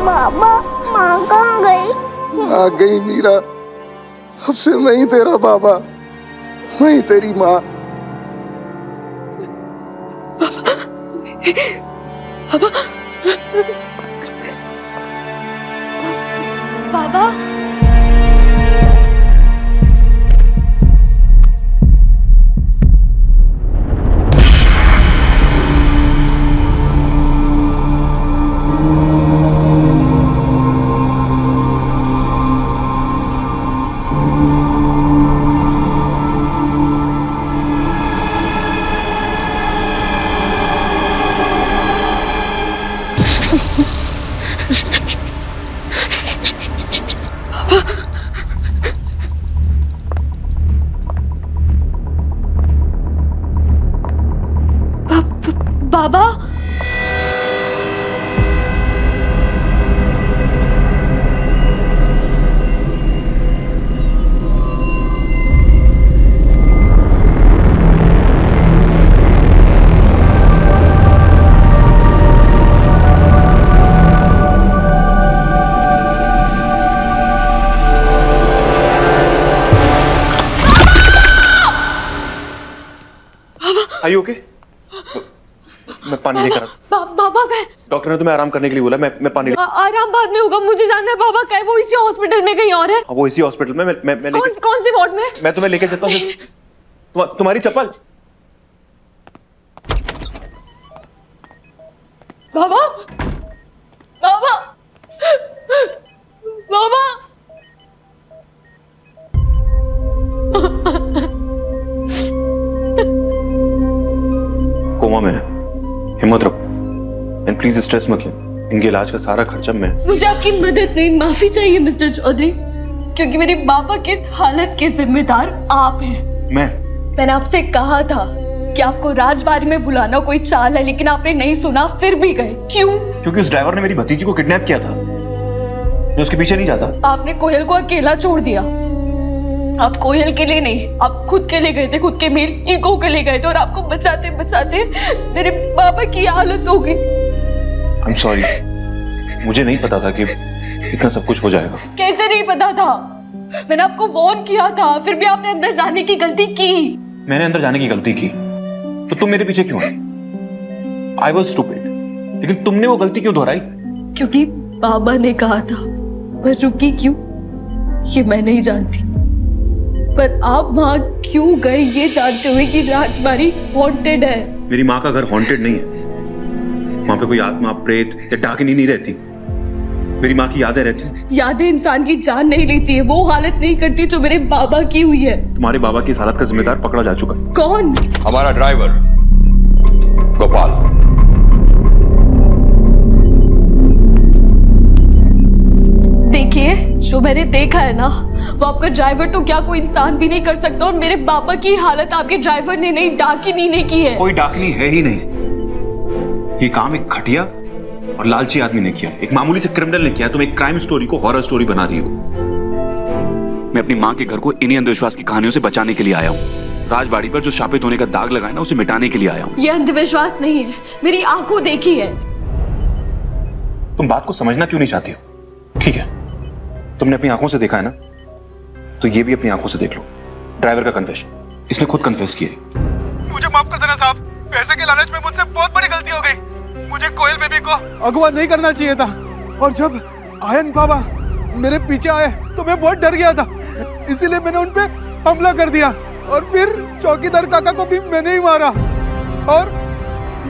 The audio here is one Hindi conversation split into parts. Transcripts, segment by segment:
बाबा, माँ कहाँ गई? आ गई मीरा। अब से मैं ही तेरा बाबा, मैं ही तेरी माँ। बाबा, बाबा, Are you okay? मैं पानी लेकर आता हूं। बाबा गए। डॉक्टर ने तुम्हें आराम करने के लिए बोला। मैं पानी आराम बाद में होगा, मुझे जानना है बाबा कहीं वो इसी हॉस्पिटल में कहीं और है। वो इसी हॉस्पिटल में मैं कौन सी वार्ड में? मैं तुम्हें लेके चलता हूँ। तुम्हारी चप्पल। बाबा, बाबा, बाबा, कोमा में है, हिम्मत रखो एंड प्लीज स्ट्रेस मत ले। इनके इलाज का सारा खर्चा मैं। मुझे आपकी मदद नहीं, माफी चाहिए मिस्टर चौधरी, क्योंकि मेरे बाबा की इस हालत के जिम्मेदार आप हैं। मैंने आपसे कहा था कि आपको राजबाड़ी में बुलाना कोई चाल है, लेकिन आपने नहीं सुना, फिर भी गए। क्यों? क्योंकि उस ड्राइवर ने मेरी भतीजी को किडनैप किया था। मैं उसके पीछे नहीं जाता। आपने कोयल को अकेला छोड़ दिया। आप कोयल के लिए नहीं, आप खुद के लिए गए थे, खुद के मेल ईगो के लिए गए थे, और आपको बचाते बचाते मेरे बाबा की हालत हो गई। I'm sorry, मुझे नहीं पता था कि इतना सब कुछ हो जाएगा। कैसे नहीं पता था? मैंने आपको वार्न किया था, फिर भी आपने अंदर जाने की गलती की। मैंने अंदर जाने की गलती की तो तुम मेरे पीछे क्यों आई? I was stupid, लेकिन तुमने वो गलती क्यों दोहराई? क्योंकि बाबा ने कहा था। पर रुकी क्यों ये मैं नहीं जानती, पर आप वहां क्यों गए ये जानते हुए कि राजबाड़ी हॉन्टेड है। मेरी माँ का घर हॉन्टेड नहीं है। वहां पे कोई आत्मा, प्रेत या डाकिनी नहीं रहती। मेरी माँ की यादें रहती हैं। यादें इंसान की जान नहीं लेती है, वो हालत नहीं करती जो मेरे बाबा की हुई है। तुम्हारे बाबा की इस हालत का जिम्मेदार पकड़ा जा चुका है। कौन? हमारा ड्राइवर गोपाल। देखिए, जो मैंने देखा है ना, वो आपका ड्राइवर तो क्या कोई इंसान भी नहीं कर सकता, और मेरे बाबा की हालत आपके ड्राइवर ने नहीं, डाकिनी ने की है। कोई डाकिनी है ही नहीं। ये काम एक घटिया और लालची आदमी ने किया, एक मामूली से क्रिमिनल ने किया। तुम एक क्राइम स्टोरी को हॉरर स्टोरी बना रही हो। मैं अपनी माँ के घर को इन्हीं अंधविश्वास की कहानियों से बचाने के लिए आया हूँ। राजबाड़ी पर जो शापित होने का दाग लगा है ना, उसे मिटाने के लिए आया हूँ। ये अंधविश्वास नहीं है, मेरी आंखों देखी है। तुम बात को समझना क्यों नहीं चाहती हो? ठीक है, तुमने अपनी आंखों से देखा है ना, तो ये भी अपनी आंखों से देख लो। ड्राइवर का कन्फेशन, इसने खुद कन्फेस किया। मुझे माफ कर देना साहब, पैसे के लालच में मुझसे बहुत बड़ी गलती हो गई। मुझे कोयल बेबी को अगवा नहीं करना चाहिए था, और जब आयन बाबा मेरे पीछे आए तो मैं बहुत डर गया था, इसीलिए मैंने उन पे हमला कर दिया, और फिर चौकीदार काका को भी मैंने ही मारा, और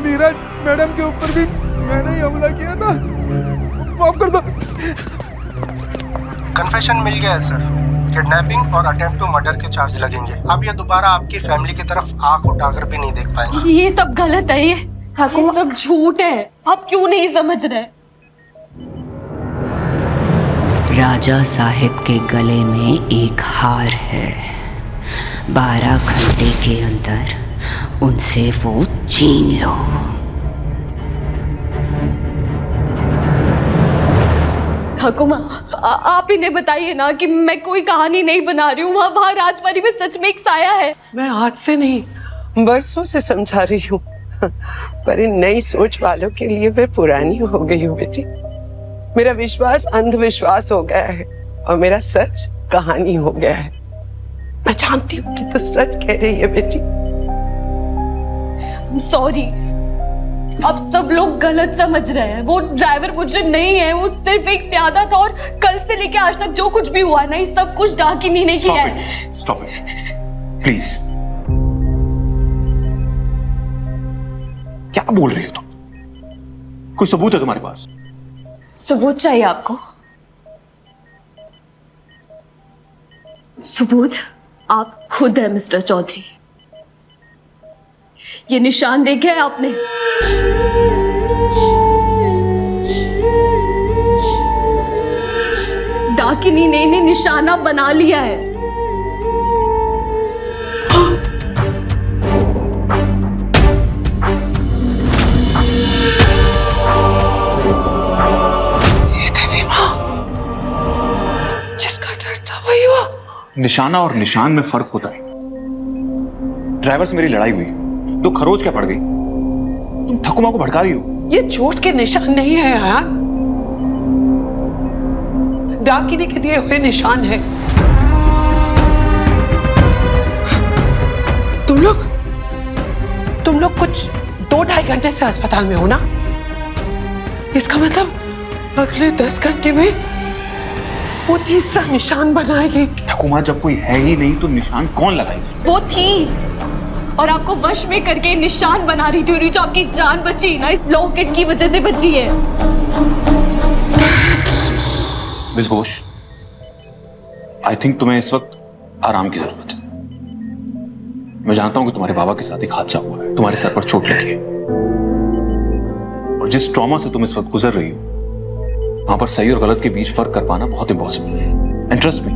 मीरा मैडम के ऊपर भी मैंने ही हमला किया था। माफ कर दो। कन्फेशन मिल गया है सर। किडनैपिंग और अटेम्प्ट टू मर्डर के चार्ज लगेंगे। अब ये दोबारा आपकी फैमिली की तरफ आंख उठाकर भी नहीं देख पाएंगे। ये सब गलत है, ये सब झूठ है। आप क्यों नहीं समझ रहे? राजा साहिब के गले में एक हार है, 12 घंटे के अंदर उनसे वो छीन लो। ठाकुमा, आप इन्हें बताइए ना कि मैं कोई कहानी नहीं बना रही हूँ। वहाँ राजबाड़ी में सच में एक साया है। मैं आज से नहीं बरसों से समझा रही हूँ, पर इन नई सोच वालों के लिए मैं पुरानी हो गई हूँ बेटी। मेरा विश्वास अंधविश्वास हो गया है और मेरा सच कहानी हो गया है। मैं जानती हूँ कि तू सच कह रही है बेटी। सॉरी, अब सब लोग गलत समझ रहे हैं। वो ड्राइवर मुजरिम नहीं है, वो सिर्फ एक प्यादा था और कल से लेके आज तक जो कुछ भी हुआ ना, ये सब कुछ डाकिनी ने किया है। Stop it please. क्या बोल रही हो तुम? कोई सबूत है तुम्हारे पास? सबूत चाहिए आपको? सबूत आप खुद है मिस्टर चौधरी। ये निशान देखे हैं आपने? डाकिनी ने इन्हें निशाना बना लिया है। जिसका डर था वही हुआ। निशाना और निशान में फर्क होता है। ड्राइवर से मेरी लड़ाई हुई तो खरोच क्या पड़ गई? तुम ठाकुमा को भड़का रही हो। ये चोट के निशान नहीं है आयान, डाकिनी के दिए हुए निशान है। तुम लोग कुछ 2-2.5 घंटे से अस्पताल में हो ना? इसका मतलब अगले 10 घंटे में वो तीसरा निशान बनाएगी। ठाकुमा, जब कोई है ही नहीं तो निशान कौन लगाएगी? वो थी और आपको वश में करके निशान बना रही थी, जो आपकी जान बची ना, इस लॉकेट की वजह से बची है। मिस घोष, आई थिंक तुम्हें इस वक्त आराम की जरूरत है। मैं जानता हूं कि तुम्हारे बाबा के साथ एक हादसा हुआ है, तुम्हारे सर पर चोट लगी है और जिस ट्रॉमा से तुम इस वक्त गुजर रही हो, वहां पर सही और गलत के बीच फर्क कर पाना बहुत इम्पॉसिबल है। एंड ट्रस्ट मी,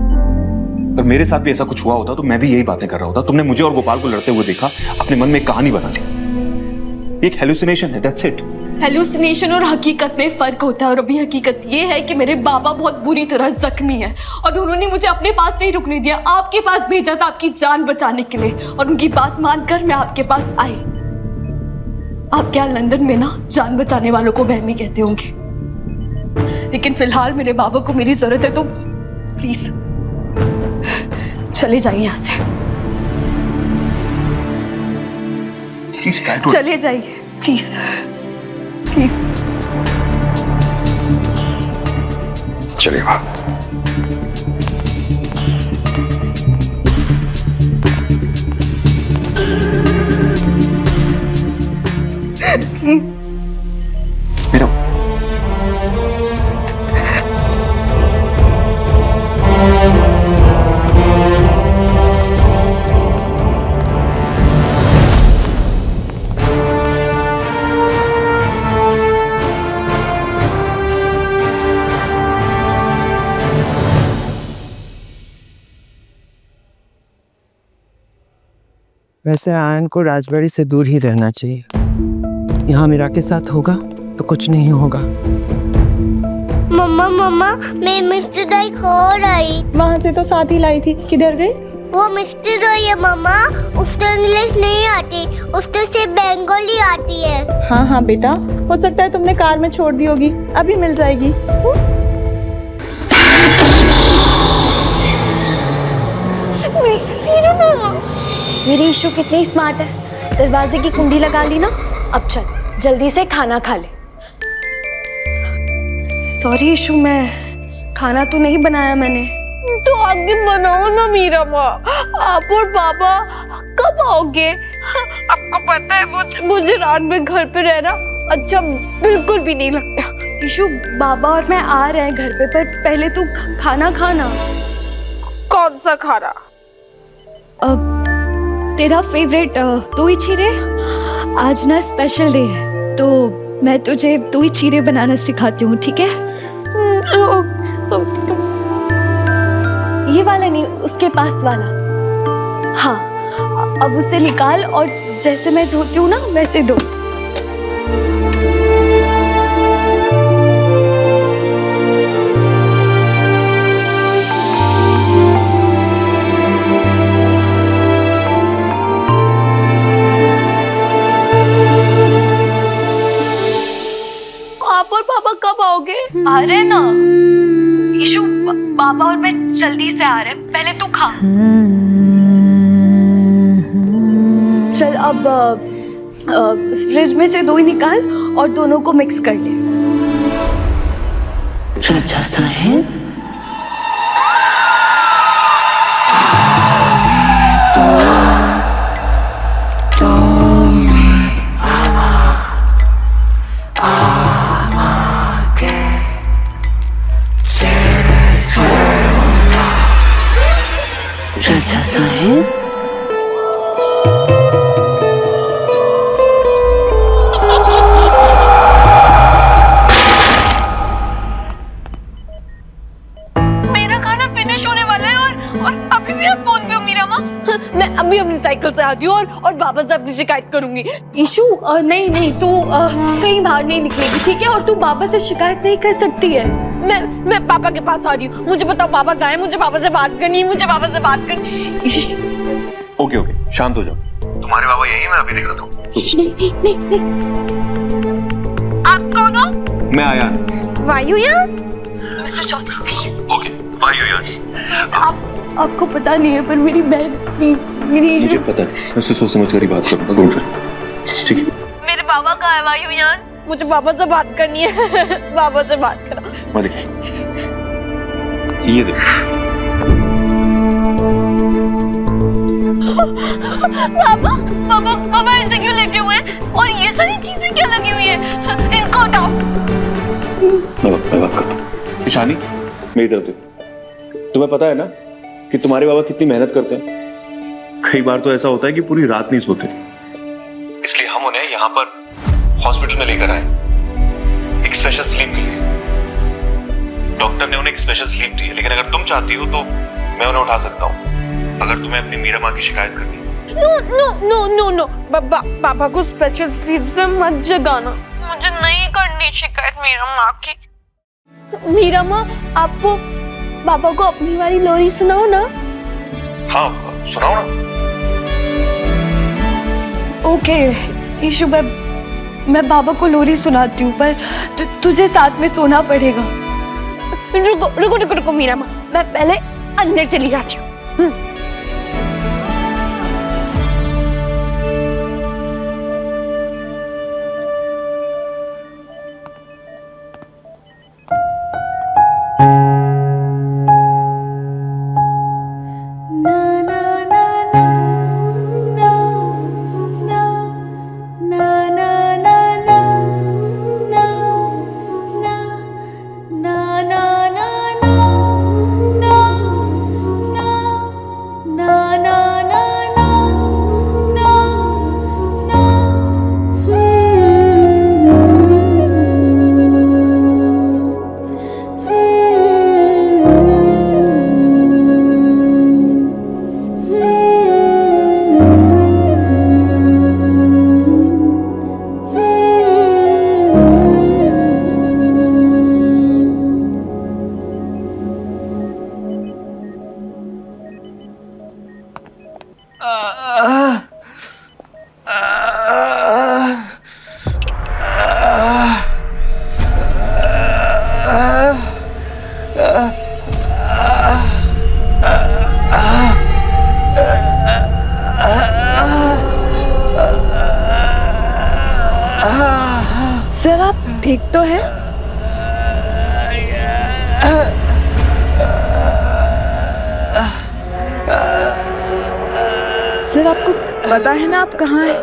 अगर मेरे साथ भी ऐसा कुछ हुआ होता तो मैं भी यही बातें कर रहा होता। तुमने मुझे और गोपाल को लड़ते हुए देखा, अपने मन में एक कहानी बना ली। एक हेलुसिनेशन है, दैट्स इट। हेलुसिनेशन और हकीकत में फर्क होता है और अभी हकीकत ये है कि मेरे बाबा बहुत बुरी तरह जख्मी है और उन्होंने मुझे अपने पास नहीं रुकने दिया, आपके पास भेजा था आपकी जान बचाने के लिए और उनकी बात मानकर मैं आपके पास आई। आप क्या लंदन में ना जान बचाने वालों को बहमी कहते होंगे, लेकिन फिलहाल मेरे बाबा को मेरी जरूरत है, तो प्लीज चले जाइए यहां से। चले जाइए प्लीज प्लीज। चलिए वाह। प्लीज मेरा वैसे आयन को राजबाड़ी से दूर ही रहना चाहिए। यहाँ मीरा के साथ होगा तो कुछ नहीं होगा। मम्मा मम्मा, मैं मिस्टर दाई खो रही। वहाँ से तो साथ ही लाई थी, किधर गई? वो मिस्टर दाई है मम्मा, उसको इंग्लिश नहीं आती, उसको सिर्फ बंगाली आती है। हाँ हाँ बेटा, हो सकता है तुमने कार में छोड़ दी होगी, अभी मिल जाएगी। मेरी ईशू कितनी स्मार्ट है, दरवाजे की कुंडी लगा ली ना। अब चल जल्दी से खाना खा ले। सॉरी ईशू, मैं खाना तो नहीं बनाया मैंने। तो आगे बनाओ ना मीरा माँ, आप और पापा कब आओगे? आपको पता है मुझे रात में घर पे रहना अच्छा बिल्कुल भी नहीं लगता। ईशू, बाबा और मैं आ रहे हैं घर पे, पर पहले तू खाना खाना। कौन सा खाना? तेरा फेवरेट दही चीरे। आज ना स्पेशल डे है तो मैं तुझे दही चीरे बनाना सिखाती हूँ, ठीक है? ये वाला नहीं, उसके पास वाला। हाँ, अब उसे निकाल और जैसे मैं धोती हूँ ना वैसे धो। आप और पापा कब आओगे? आ रहे ना ईशु, पापा और मैं जल्दी से आ रहे हैं, पहले तू खा। चल अब फ्रिज में से 2 ही निकाल और दोनों को मिक्स कर ले। राजा साहेब, राजा साहेब, मेरा खाना फिनिश होने वाला है और अभी भी आप फोन पे हो मीरा माँ। मैं अभी अपनी साइकिल से आती हूँ और बाबा से अपनी शिकायत करूंगी। ईशु नहीं तू कहीं बाहर नहीं निकलेगी, ठीक है? और तू बाबा से शिकायत नहीं कर सकती है। मैं पापा के पास आ रही हूँ। मुझे बताओ पापा कहाँ है? मुझे पापा से बात करनी है, मुझे पापा से बात करनी। ईशु ओके शांत हो जाओ। तुम्हारे बाबा यही, मैं अभी दिखाता हूँ। नहीं। आप कौन हो? मैं आया। वायुयान? Mister Chaudhary please. ओके वायुयान। प्लीज आपको पता नहीं है पर मेरी बहन, प्लीज मेरी मुझे पता है, मैं उससे सोच समझ कर ही बात करूंगा। डोंट वरी, ठीक है? मेरे बाबा कहाँ है वायुयान? मुझे पापा से बात करनी है। पापा से बात करो। मत ये देख। पापा ऐसे क्यों लेटे हुए हैं? और ये सारी चीजें क्या लगी हुई है? इनको हटाओ। मैं बात करता हूँ। ईशानी मेरी तरफ देखो। तुम्हें पता है ना कि तुम्हारे बाबा कितनी मेहनत करते हैं? कई बार तो ऐसा होता है कि पूरी रात नहीं सोते, इसलिए हम उन्हें यहाँ पर हॉस्पिटल में लेकर आए एक स्पेशल स्लीप के लिए। डॉक्टर ने उन्हें एक स्पेशल स्लीप दी है, लेकिन अगर तुम चाहती हो तो मैं उन्हें उठा सकता हूँ, अगर तुम्हें अपनी मीरा माँ की शिकायत करनी है। नो पापा को स्पेशल स्लीप से मत जगाना। मुझे नहीं करनी शिकायत मीरा माँ की। मीरा माँ, आपको पापा को अपनी वाली लोरी सुनाओ ना। हाँ सुनाओ ना। ओके ईशु, मैं बाबा को लोरी सुनाती हूँ पर तुझे साथ में सोना पड़ेगा। रुको मीरा माँ, मैं पहले अंदर चली जाती हूँ। सर आप ठीक तो हैं? सर आपको पता है ना आप कहाँ हैं?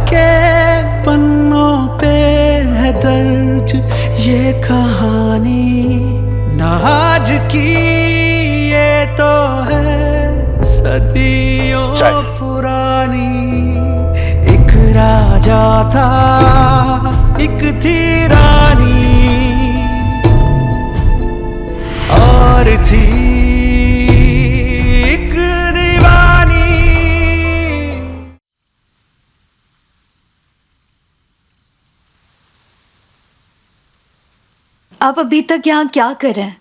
के पन्नों पे है दर्ज ये कहानी, न आज की ये तो है सदियों पुरानी। एक राजा था एक थी रानी, और थी एक दीवानी। आप अभी तक यहाँ क्या कर रहे हैं?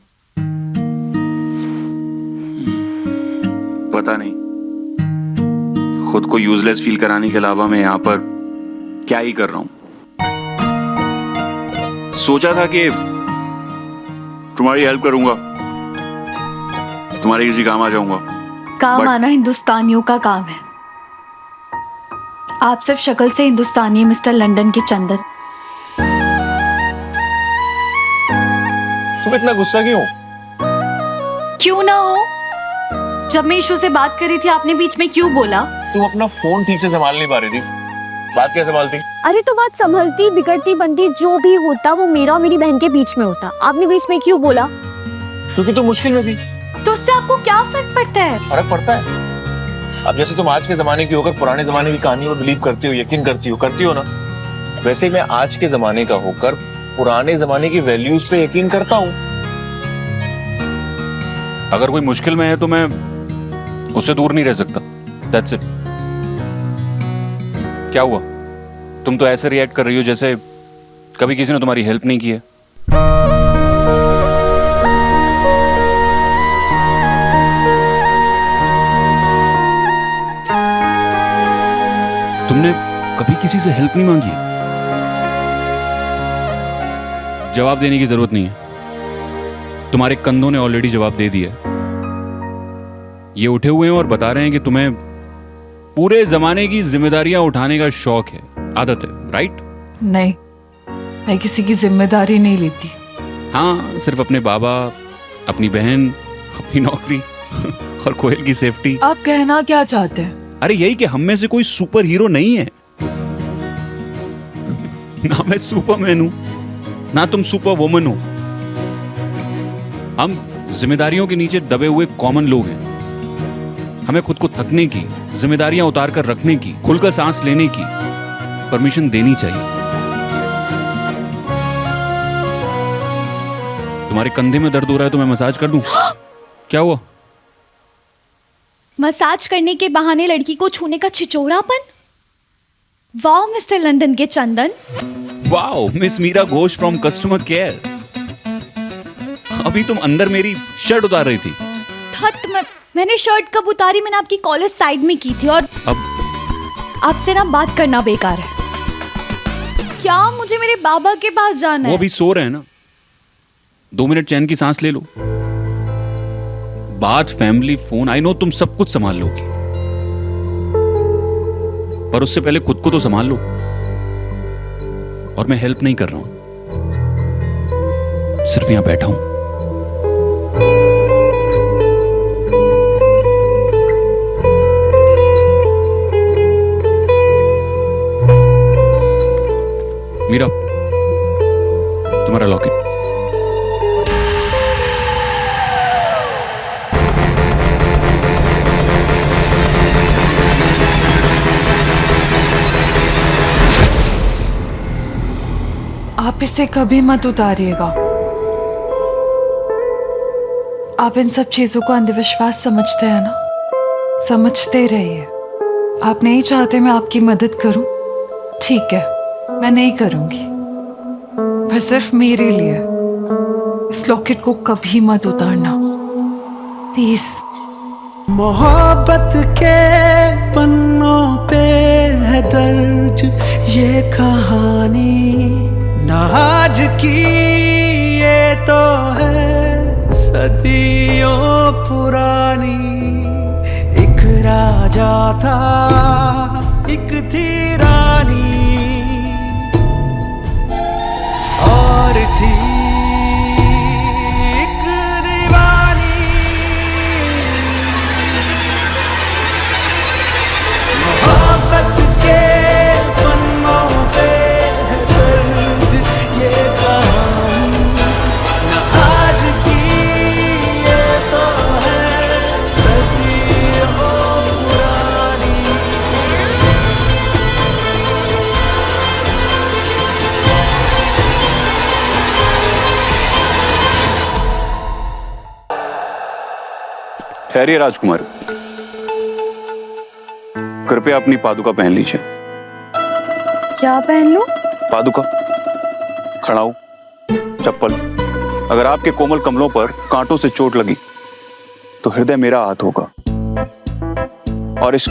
पता नहीं, खुद को यूजलेस फील कराने के अलावा मैं यहाँ पर क्या ही कर रहा हूँ। सोचा था कि तुम्हारी हेल्प करूंगा, तुम्हारे किसी काम आ जाऊंगा। काम आना हिंदुस्तानियों का काम है। आप सिर्फ शक्ल से हिंदुस्तानी हैं मिस्टर लंदन के चंदन। तुम इतना गुस्सा क्यों? क्यों ना हो? जब मैं ईशू से बात कर रही थी आपने बीच में क्यों बोला? तुम अपना फोन ठीक से संभाल नहीं पा रही थी, बात क्या संभालती? अरे तो बात संभलती बिगड़ती बनती जो भी होता वो मेरा और मेरी बहन के बीच में होता। आपने बीच में क्यों बोला? क्योंकि तुम मुश्किल में थी। तो उससे आपको क्या फर्क पड़ता है? फर्क पड़ता है। अब जैसे तुम आज के जमाने की होकर पुराने जमाने की कहानी पर बिलीव करती हो, यकीन करती हो ना, वैसे मैं आज के जमाने का होकर पुराने जमाने की वैल्यूज पे यकीन करता हूँ। अगर कोई मुश्किल में है तो मैं उससे दूर नहीं रह सकता। That's it। क्या हुआ? तुम तो ऐसे रिएक्ट कर रही हो जैसे कभी किसी ने तुम्हारी हेल्प नहीं की है। तुमने कभी किसी से हेल्प नहीं मांगी है? जवाब देने की जरूरत नहीं है, तुम्हारे कंधों ने ऑलरेडी जवाब दे दिया। ये उठे हुए हैं और बता रहे हैं कि तुम्हें पूरे जमाने की जिम्मेदारियां उठाने का शौक है, आदत है, राइट? नहीं, मैं किसी की जिम्मेदारी नहीं लेती। हाँ, सिर्फ अपने बाबा, अपनी बहन, अपनी नौकरी और कोयल की सेफ्टी। आप कहना क्या चाहते हैं? अरे यही कि हम में से कोई सुपर हीरो नहीं है। ना मैं सुपरमैन हूं, ना तुम सुपर वुमन हो। हम जिम्मेदारियों के नीचे दबे हुए कॉमन लोग हैं। हमें खुद को थकने की, जिम्मेदारियां उतार कर रखने की, खुलकर सांस लेने की परमिशन देनी चाहिए। तुम्हारे कंधे में दर्द हो रहा है तो मैं मसाज कर दूं? क्या हुआ? मसाज करने के बहाने लड़की को छूने का छिचोरापन? वाओ मिस्टर लंदन के Chandan. Wow miss Meera Ghosh from customer care. अभी तुम अंदर मेरी शर्ट उतार रही थी। मैंने शर्ट कब उतारी? मैंने आपकी कॉलर साइड में की थी। और अब आपसे ना बात करना बेकार है। क्या मुझे मेरे बाबा के पास जाना है? वो अभी सो रहे हैं ना, 2 मिनट चैन की सांस ले लो। बात, फैमिली, फोन, आई नो तुम सब कुछ संभाल लोगी, पर उससे पहले खुद को तो संभाल लो। और मैं हेल्प नहीं कर रहा हूं, सिर्फ यहां बैठा हूं। मीरा, तुम्हारा लॉकेट। आप इसे कभी मत उतारिएगा। आप इन सब चीजों को अंधविश्वास समझते हैं ना, समझते रहिए। आप नहीं चाहते मैं आपकी मदद करूं? ठीक है, मैं नहीं करूंगी, पर सिर्फ मेरे लिए इस लॉकेट को कभी मत उतारना, प्लीज। मोहब्बत के पन्नों पे है दर्ज ये कहानी, न आज की ये तो है सदियों पुरानी। एक राजा था एक थी रानी, और थी एक दीवानी। मोहब्बत के ठहरिए राजकुमार, कृपया अपनी पादुका पहन लीजिए। क्या पहन लूं? पादुका, खड़ाऊ, चप्पल। अगर आपके कोमल कमलों पर कांटों से चोट लगी तो हृदय मेरा हाथ होगा और इस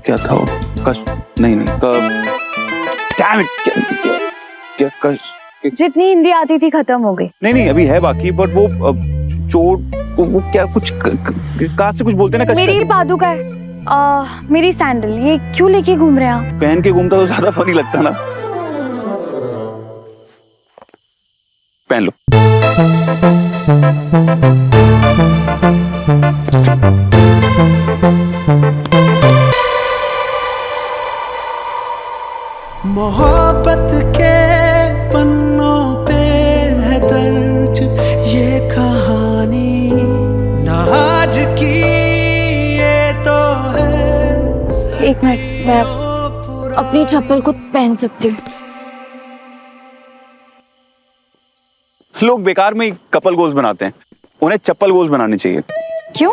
क्या था वो? कष्ट नहीं damn it, क्या कष्ट? जितनी हिंदी आती थी खत्म हो गई। नहीं अभी है बाकी, बट वो चोट वो क्या कुछ कहाँ से कुछ बोलते ना, मेरी पादुका है, मेरी सैंडल, ये क्यों लेके घूम रहे हैं आप? पहन के घूमता तो ज्यादा फनी लगता ना। पहन लो। मोहब्बत के पन्नों पे है दर्ज ये कहानी, ना आज की ये तो है। एक मिनट, मैं अपनी चप्पल को पहन सकती हूँ। लोग बेकार में कपल गोल्स बनाते हैं, उन्हें चप्पल गोल्स बनाने चाहिए। क्यों?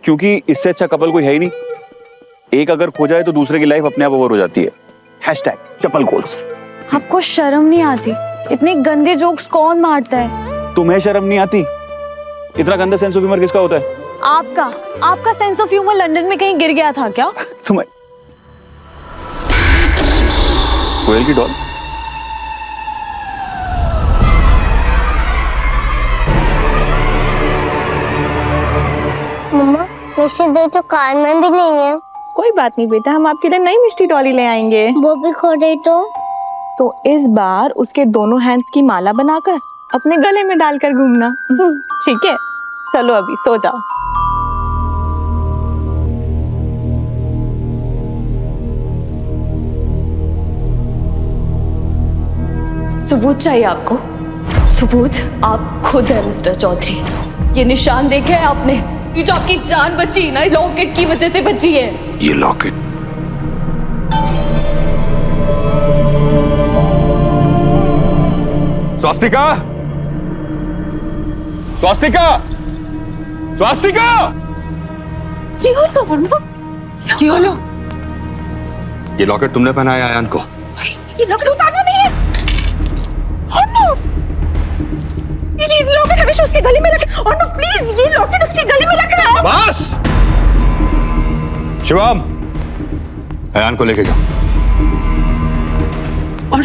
क्योंकि इससे अच्छा कपल कोई है ही नहीं। एक अगर खो जाए तो दूसरे की लाइफ अपने आप ओवर हो जाती है। #चप्पल गोल्स। आपको शर्म नहीं आती? इतने गंदे जोक्स कौन मारता है? तुम्हें शर्म नहीं आती? इतना गंदा सेंस ऑफ ह्यूमर किसका होता है? आपका सेंस ऑफ ह्यूमर लंदन में कहीं गिर गया था क्या? तुम्हें कोयल की डॉल। मम्मा, मिस्टर दे तो कार में भी नहीं है। कोई बात नहीं बेटा, हम आपके लिए नई मिष्टी डॉली ले आएंगे। वो भी खो गई तो इस बार उसके दोनों हैंड्स की माला बनाकर अपने गले में डालकर घूमना। ठीक है, चलो अभी सो जाओ। सबूत चाहिए आपको? सबूत आप खुद है मिस्टर चौधरी। ये निशान देखे हैं आपने? ये जो आपकी जान बची ना, लॉकेट की वजह से बची है। ये लॉकेट स्वास्तिका, स्वास्तिका, स्वास्तिका! ये लॉकेट तुमने पहनाया आयान को? ये लॉकेट उतारना नहीं है। ये लॉकेट हमेशा उसके गले में रख। और नो प्लीज, ये लॉकेट उसके गले में रखना है। बस शिवम, आयान को लेके जाओ। और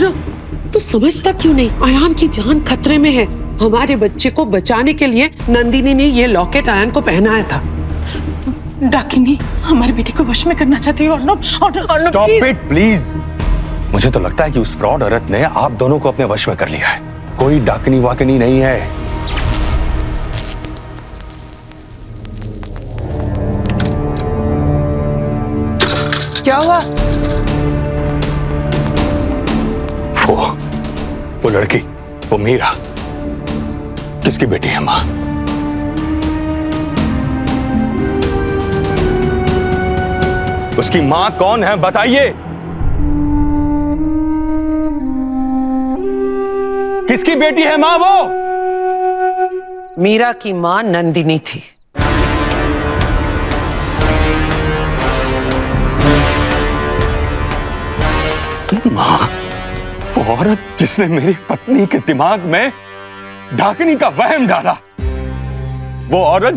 तू समझता क्यों नहीं? आयान की जान खतरे में है। हमारे बच्चे को बचाने के लिए नंदिनी ने ये लॉकेट आयान को पहनाया था। डाकिनी हमारे बेटे को वश में करना चाहती है। और स्टॉप इट प्लीज। मुझे तो लगता है कि उस फ्रॉड औरत ने आप दोनों को अपने वश में कर लिया है। कोई डाकनी वाकनी नहीं है। क्या हुआ? वो लड़की, वो मीरा, किसकी बेटी है माँ? उसकी माँ कौन है बताइए? किसकी बेटी है माँ वो? मीरा की माँ नंदिनी थी। माँ, वो औरत जिसने मेरी पत्नी के दिमाग में डाकनी का वहम डाला, वो औरत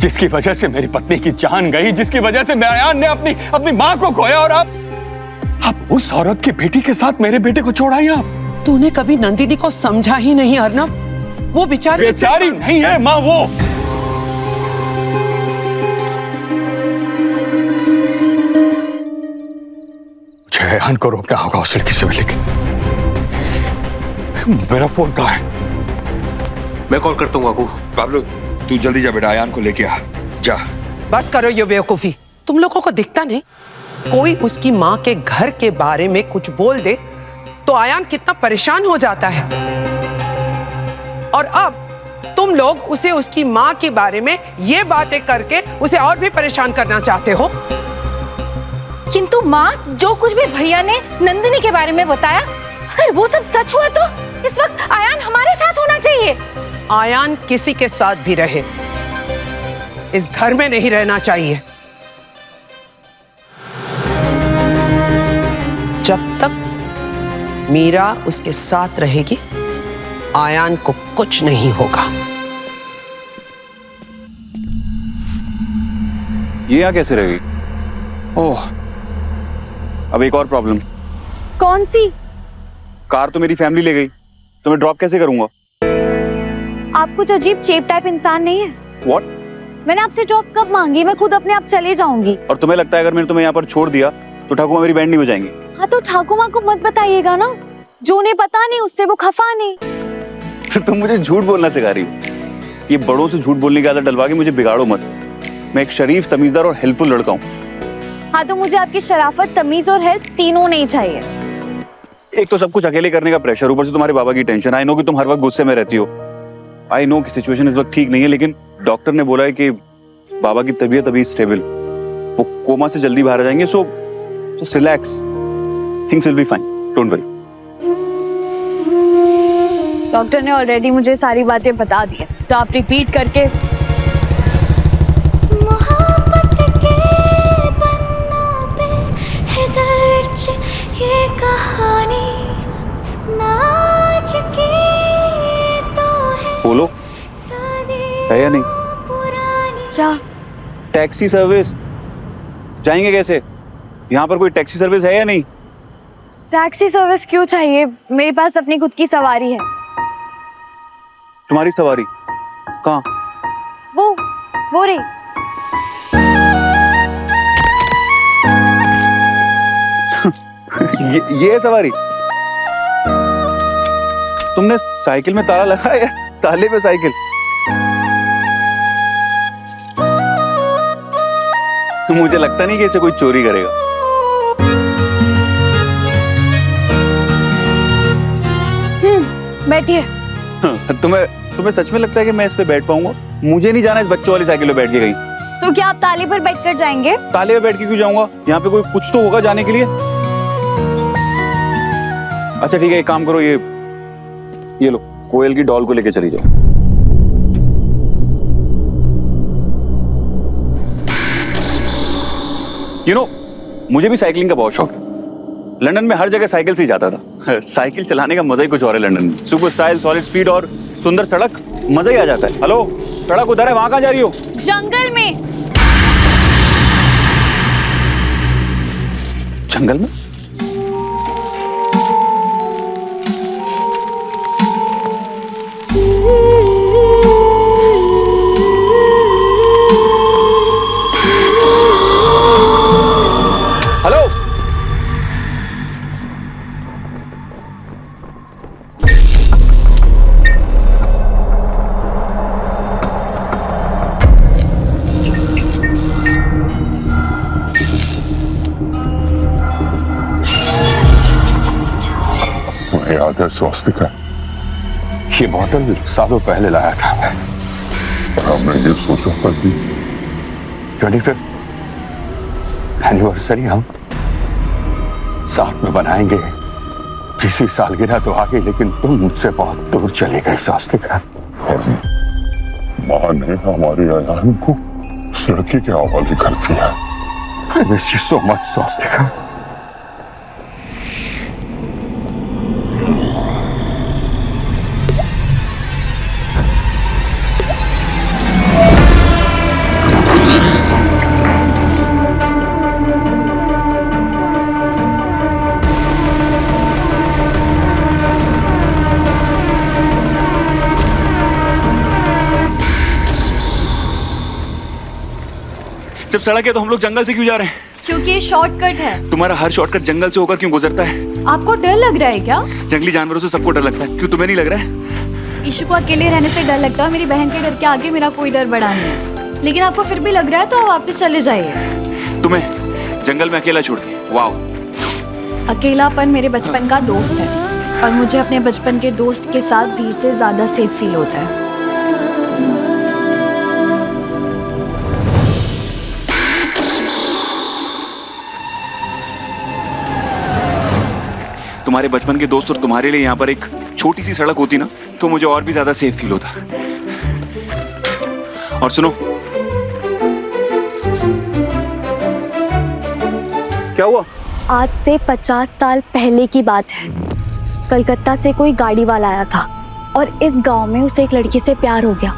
जिसकी वजह से मेरी पत्नी की जान गई, जिसकी वजह से आयान ने अपनी माँ को खोया, और आप उस औरत की बेटी के साथ मेरे बेटे को छोड़ आई आप। तूने कभी नंदिनी को समझा ही नहीं अर्नब। वो बेचारी नहीं है माँ वो। मुझे आयान को रोकना होगा उस लड़की से भी, लेकिन मेरा फोन कहाँ है? मैं कॉल करता हूँ। बाबलू, तू जल्दी जा बेटा, आयान को लेके आ जा। बस करो ये बेवकूफी। तुम लोगों को दिखता नहीं? कोई उसकी माँ के घर के बारे में कुछ बोल दे तो आयान कितना परेशान हो जाता है, और अब तुम लोग उसे उसकी माँ के बारे में ये बातें करके उसे और भी परेशान करना चाहते हो। किंतु माँ, जो कुछ भी भैया ने नंदिनी के बारे में बताया, अगर वो सब सच हुआ तो इस वक्त आयान हमारे साथ होना चाहिए। आयान किसी के साथ भी रहे, इस घर में नहीं रहना चाहिए। जब तक मीरा उसके साथ रहेगी, आयान को कुछ नहीं होगा। ये यहाँ कैसे रहेगी? ओह, अब एक और प्रॉब्लम। कौन सी? कार तो मेरी फैमिली ले गई, तो मैं ड्रॉप कैसे करूंगा? आप कुछ अजीब चेप टाइप इंसान नहीं है। What? मैंने आपसे ड्रॉप कब मांगी? मैं खुद अपने आप चले जाऊंगी। और तुम्हें लगता है अगर मैंने तुम्हें यहाँ पर छोड़ दिया तो ठाकुमा मेरी बैंड नहीं बजाएंगी? हाँ तो ठाकुमा को मत बताइएगा ना, जो उन्हें पता नहीं उससे वो खफा नहीं। तो तुम मुझे झूठ बोलना सिखा रही हो। ये बड़ों से झूठ बोलने की आदत डलवा के मुझे बिगाड़ो मत। मैं एक शरीफ, तमीजदार और हेल्पफुल लड़का हूँ। हाँ तो मुझे आपकी शराफत, तमीज और हेल्प तीनों नहीं चाहिए। एक तो सब कुछ अकेले करने का प्रेशर, ऊपर से तुम्हारे बाबा की टेंशन। आई नो कि तुम हर वक्त गुस्से में रहती हो। आई नो कि सिचुएशन इस वक्त ठीक नहीं है, लेकिन डॉक्टर ने बोला है कि बाबा की तबीयत अभी स्टेबल, वो कोमा से जल्दी बाहर आ जाएंगे। So just relax, things will be fine, don't worry. Doctor ने ऑलरेडी मुझे सारी बातें बता दी है, तो आप रिपीट करके। ये कहानी नाच की तो है, बोलो, है या नहीं? क्या? टैक्सी सर्विस जाएंगे कैसे? यहाँ पर कोई टैक्सी सर्विस है या नहीं? टैक्सी सर्विस क्यों चाहिए? मेरे पास अपनी खुद की सवारी है। तुम्हारी सवारी कहाँ? वो रही। ये है सवारी? तुमने साइकिल में ताला लगाया है? ताले पे साइकिल? मुझे लगता नहीं कि इसे कोई चोरी करेगा। बैठिए। तुम्हें सच में लगता है कि मैं इस पे बैठ पाऊंगा? मुझे नहीं जाना इस बच्चों वाली साइकिल पे बैठ के कहीं। तो क्या आप ताले पर बैठकर जाएंगे? ताले पे बैठ के क्यों जाऊंगा? यहाँ पे कोई कुछ तो होगा जाने के लिए। अच्छा ठीक है, एक काम करो, ये लो, कोयल की डॉल को लेके चली जाओ। मुझे भी साइकिलिंग का बहुत शौक है। लंदन में हर जगह साइकिल से ही जाता था। साइकिल चलाने का मजा ही कुछ और है लंदन में। सुपर स्टाइल, सॉलिड स्पीड और सुंदर सड़क, मजा ही आ जाता है। हेलो, सड़क उधर है, वहां कहां जा रही हो? जंगल में। जंगल में? हेलो, याद है स्वास्तिका, ये बोतल सालों पहले लाया था मैं, और हमने ये सोचा था कि 25th एनिवर्सरी हम साथ में बनाएंगे। 20वीं सालगिरह तो आ गई, लेकिन तुम मुझसे बहुत दूर चले गए स्वास्तिका। और माँ ने हमारे आयान को उस लड़की के हवाले कर दिया। I miss you so much, Swastika. जब सड़क है तो हम लोग जंगल से क्यों जा रहे हैं? क्योंकि ये शॉर्टकट है। तुम्हारा हर शॉर्टकट जंगल से होकर क्यों गुजरता है? आपको डर लग रहा है क्या? जंगली जानवरों से सबको डर लगता है, क्यों तुम्हें नहीं लग रहा है? ईशु को अकेले रहने से डर लगता है, मेरी बहन के डर के आगे मेरा कोई डर बड़ा नहीं है। लेकिन आपको फिर भी लग रहा है तो आप वापस चले जाइए। तुम्हें जंगल में अकेला छोड़ के? वाओ। अकेलापन मेरे बचपन का दोस्त है, और मुझे अपने बचपन के दोस्त के साथ भीड़ से ज्यादा सेफ फील होता है। तुम्हारे बचपन के दोस्त और तुम्हारे लिए यहाँ पर एक छोटी सी सड़क होती ना, तो मुझे और भी ज्यादा सेफ फील होता। और सुनो, क्या हुआ? आज से 50 साल पहले की बात है। कलकत्ता से कोई गाड़ी वाला आया था और इस गांव में उसे एक लड़की से प्यार हो गया।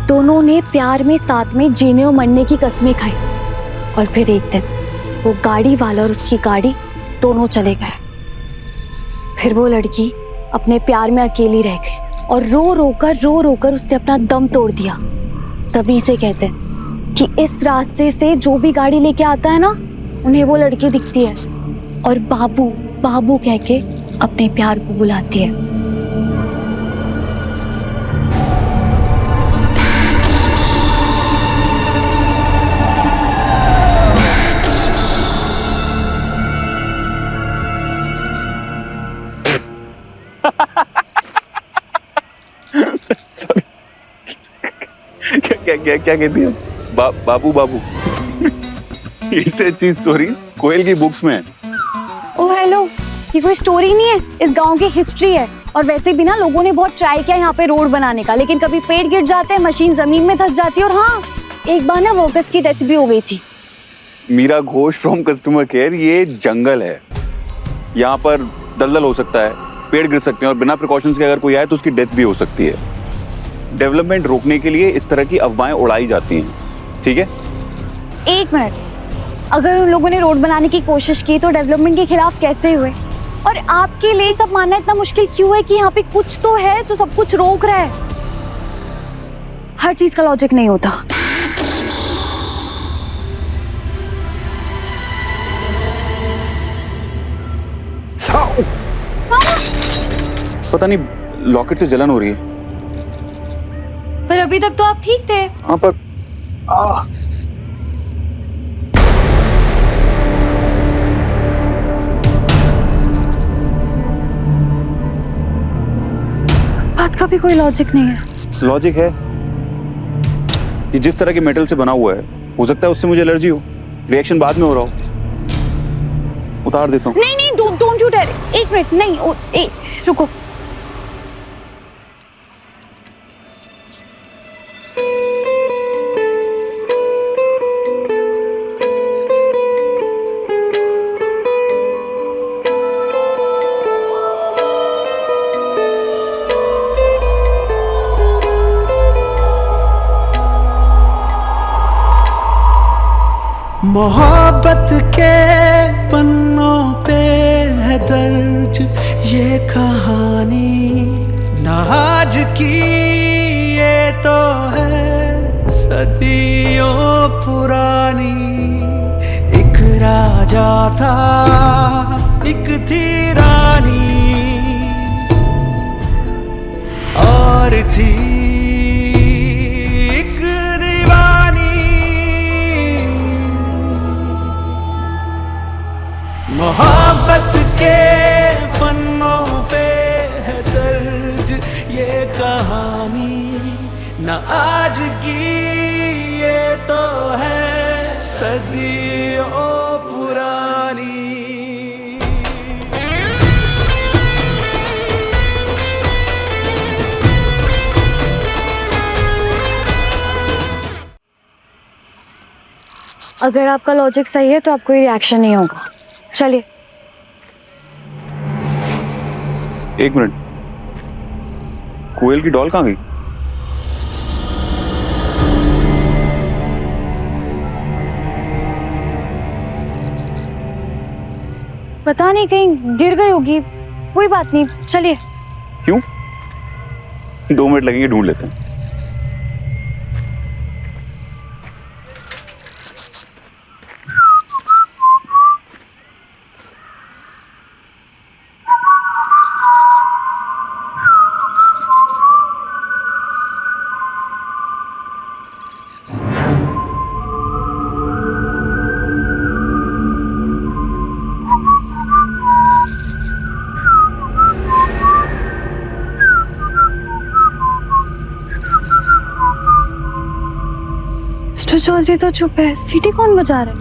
दोनों ने प्यार में साथ में जीने और मरने की कसमें खाई। और फिर एक दिन वो गाड़ी वाला और उसकी गाड़ी दोनों चले गए। फिर वो लड़की अपने प्यार में अकेली रह गई और रो रोकर उसने अपना दम तोड़ दिया। तभी से कहते हैं कि इस रास्ते से जो भी गाड़ी लेके आता है ना, उन्हें वो लड़की दिखती है और बाबू बाबू कह के अपने प्यार को बुलाती है। क्या कहती है? बाबू बाबू। इससे अच्छी स्टोरी कोयल की बुक्स में है। ओह हेलो, ये कोई स्टोरी नहीं है, इस गांव की हिस्ट्री है। और वैसे भी ना लोगों ने बहुत ट्राई किया यहाँ पे रोड बनाने का, लेकिन कभी पेड़ गिर जाते हैं, मशीन जमीन में धंस जाती है। और हाँ, एक बार ना वर्कर्स की डेथ भी हो गई थी। Meera Ghosh from customer care. ये जंगल है, यहाँ पर दलदल हो सकता है, पेड़ गिर सकते हैं और बिना प्रिकॉशंस के अगर कोई आए तो उसकी डेथ भी हो सकती है। डेवलपमेंट रोकने के लिए इस तरह की अफवाहें उड़ाई जाती हैं, ठीक है? एक मिनट, अगर उन लोगों ने रोड बनाने की कोशिश की तो डेवलपमेंट के खिलाफ कैसे हुए? और आपके लिए सब मानना इतना मुश्किल क्यों है कि यहाँ पे कुछ तो है जो सब कुछ रोक रहा है? हर चीज का लॉजिक नहीं होता। पता नहीं लॉकेट से जलन हो रही है। पर अभी तक तो आप ठीक थे। हाँ पर इस बात का भी कोई लॉजिक नहीं है। लॉजिक है, ये जिस तरह के मेटल से बना हुआ है, हो सकता है उससे मुझे एलर्जी हो, रिएक्शन बाद में हो रहा हो। उतार देता हूँ। नहीं नहीं, डोंट यू डेयर। एक मिनट, नहीं रुको। मोहब्बत के पन्नों पे है दर्ज ये कहानी, ना आज की ये तो है सदियों पुरानी। एक राजा था, एक थी रानी, और थी मोहब्बत के पन्नों पे है दर्ज ये कहानी, न आज की ये तो है सदियों पुरानी। अगर आपका लॉजिक सही है तो आपको रिएक्शन नहीं होगा। चलिए। एक मिनट, कोयल की डॉल कहाँ गई? पता नहीं, कहीं गिर गई होगी। कोई बात नहीं, चलिए। क्यों? 2 मिनट लगेंगे, ढूंढ लेते हैं। मिस्टर चौधरी तो चुप है, सीटी कौन बजा रहा है?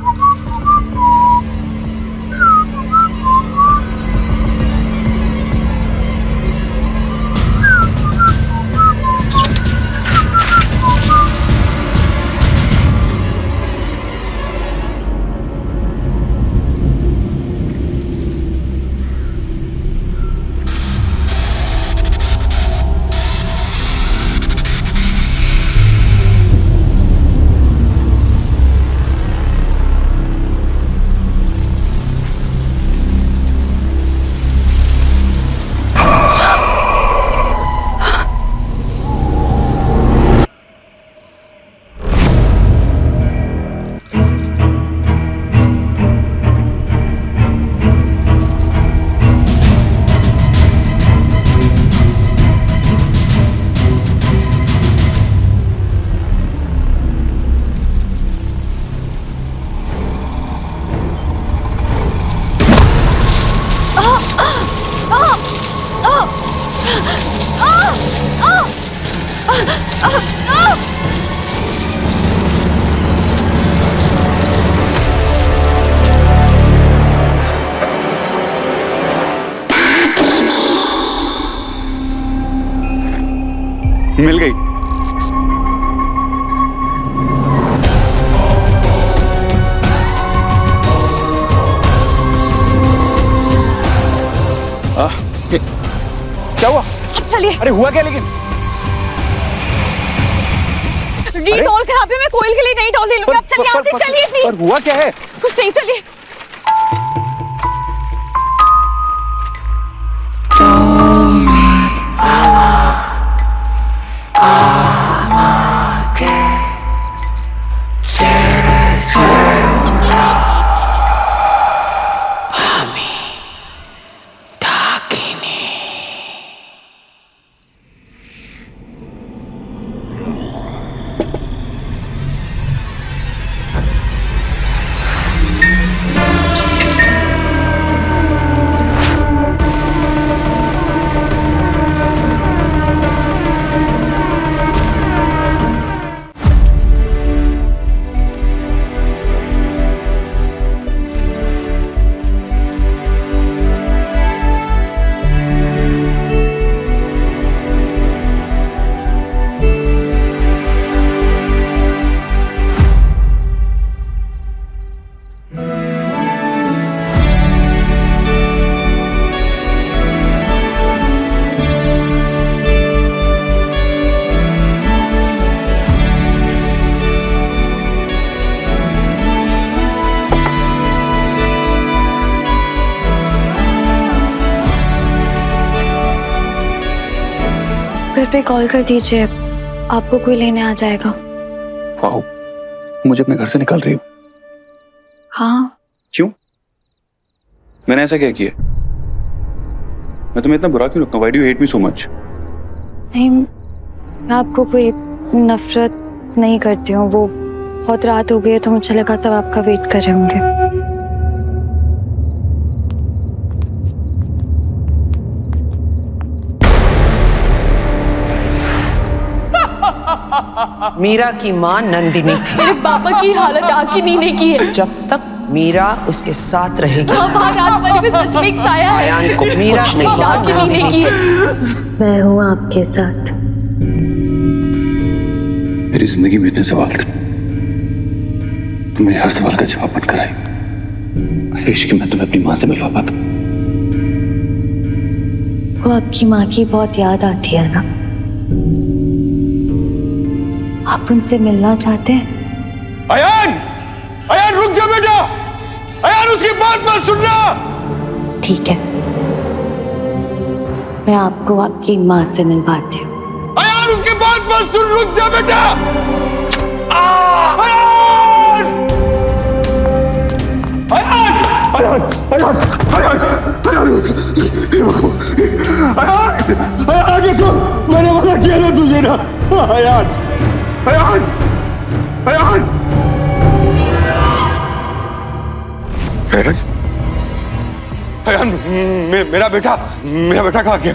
मिल गई। क्या हुआ? चलिए। अरे हुआ क्या लेकिन? डीटॉल खराबी में कोयल के लिए नहीं डॉल ले लूंगा। आप चलिए, यहाँ से चलिए प्लीज। पर हुआ क्या है? कुछ नहीं, चलिए। घर पे कॉल कर दीजिए, आपको कोई लेने आ जाएगा। वाह, मुझे अपने घर से निकाल रही हो? हाँ। क्यों? मैंने ऐसा क्या किया? मैं तुम्हें इतना बुरा क्यों लगता हूँ? Why do you hate me so much? नहीं, मैं आपको कोई नफरत नहीं करती हूँ। वो बहुत रात हो गई है तो मुझे लगा सब आपका वेट कर रहे होंगे। मीरा की माँ नंदिनी थी। मेरे पापा की हालत आकिनी ने की है। जब तक मीरा उसके साथ रहेगी, वहाँ राजवाड़ी में सच में एक साया है। आयान को मीरा नहीं, आकिनी ने की है। मैं हूँ आपके साथ। मेरी जिंदगी में इतने सवाल थे, तुम मेरे हर सवाल का जवाब बनकर आई। आई विश कि मैं तुम्हें अपनी माँ से मिलवा पाता। वो आपकी माँ की बहुत याद आती है ना? आप उनसे मिलना चाहते हैं? अयान! अयान रुक जा बेटा! अयान उसकी बात मत सुनना! ठीक है, मैं आपको आपकी माँ से मिलवाती हूँ। अयान उसकी बात मत सुन, रुक जा बेटा! अयान! अयान! देखो, मैंने मना किया ना तुझे ना। अयान! अयान! अयान! अयान, मेरा बेटा कहाँ गया?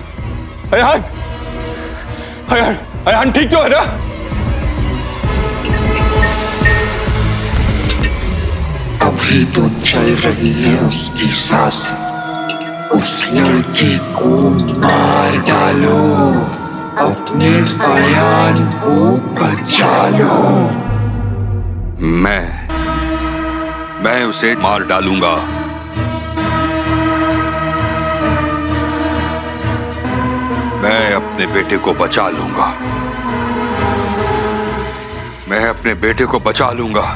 अयान! अयान! अयान ठीक तो है ना? अभी तो चल रही है उसकी सांस, उस लड़की को मार डालो, अपने अयान को बचा लो। मैं उसे मार डालूंगा। मैं अपने बेटे को बचा लूंगा। मैं अपने बेटे को बचा लूंगा।